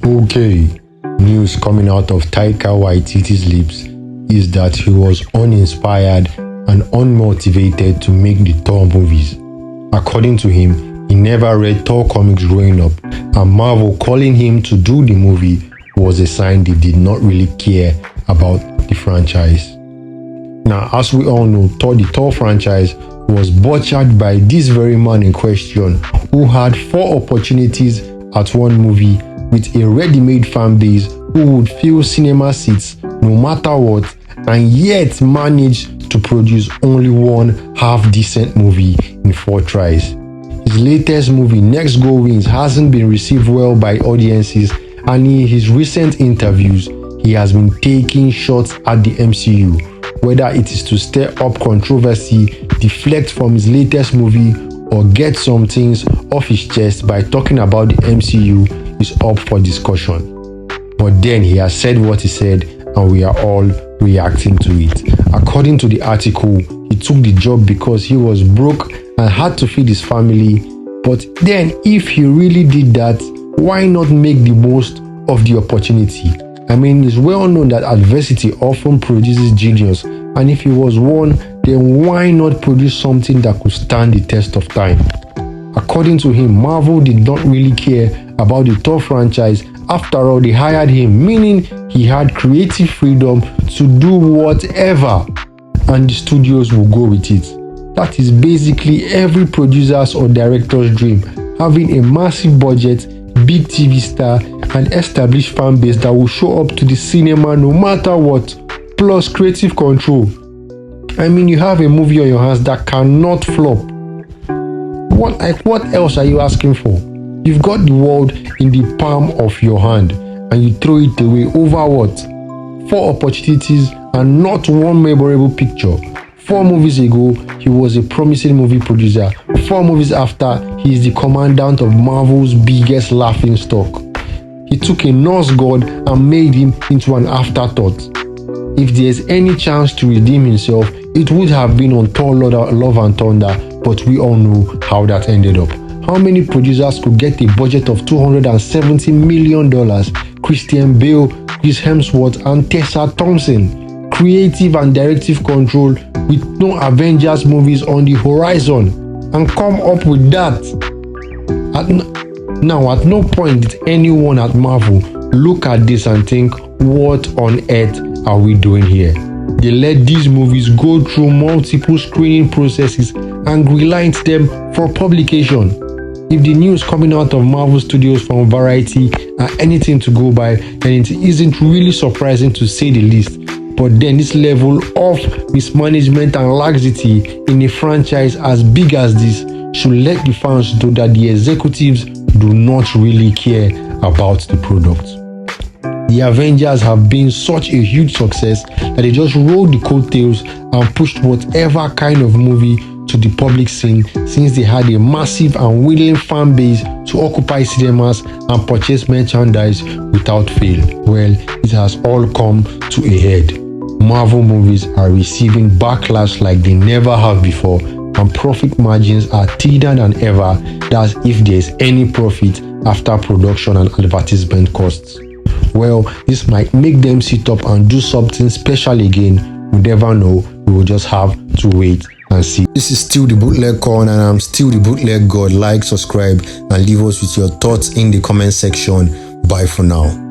Okay, news coming out of Taika Waititi's lips is that he was uninspired and unmotivated to make the Thor movies. According to him, he never read Thor comics growing up, and Marvel calling him to do the movie was a sign they did not really care about the franchise. Now, as we all know, the Thor franchise was butchered by this very man in question, who had 4 opportunities at one movie with a ready-made fan base who would fill cinema seats no matter what, and yet managed to produce only one half-decent movie in 4 tries. His latest movie, Next Go Wins, hasn't been received well by audiences, and in his recent interviews, he has been taking shots at the MCU, whether it is to stir up controversy, deflect from his latest movie, or get some things off his chest by talking about the MCU is up for discussion. But then he has said what he said, and we are all reacting to it. According to the article, he took the job because he was broke and had to feed his family. But then if he really did that, why not make the most of the opportunity? I mean, it's well known that adversity often produces genius, and if he was one, then why not produce something that could stand the test of time? According to him, Marvel did not really care about the Thor franchise. After all, they hired him, meaning he had creative freedom to do whatever, and the studios will go with it. That is basically every producer's or director's dream, having a massive budget, big TV star, and established fan base that will show up to the cinema no matter what, plus creative control. I mean, you have a movie on your hands that cannot flop. What else are you asking for? You've got the world in the palm of your hand, and you throw it away over what? 4 opportunities and not one memorable picture. 4 movies ago, he was a promising movie producer. 4 movies after, he is the commandant of Marvel's biggest laughingstock. He took a Norse god and made him into an afterthought. If there's any chance to redeem himself, it would have been on Thor Love and Thunder, but we all know how that ended up. How many producers could get a budget of $270 million? Christian Bale, Chris Hemsworth, and Tessa Thompson. Creative and directive control with no Avengers movies on the horizon, and come up with that. At no point did anyone at Marvel look at this and think, what on earth are we doing here? They let these movies go through multiple screening processes and greenlight them for publication. If the news coming out of Marvel Studios from Variety are anything to go by, then it isn't really surprising to say the least. But then this level of mismanagement and laxity in a franchise as big as this should let the fans know that the executives do not really care about the product. The Avengers have been such a huge success that they just rolled the coattails and pushed whatever kind of movie to the public scene, since they had a massive and willing fan base to occupy cinemas and purchase merchandise without fail. Well, it has all come to a head. Marvel movies are receiving backlash like they never have before, and profit margins are thinner than ever. That's if there's any profit after production and advertisement costs. Well, this might make them sit up and do something special again. We never know. We will just have to wait and see. This is still the Bootleg Corner, and I'm still the Bootleg God. Like, subscribe, and leave us with your thoughts in the comment section. Bye for now.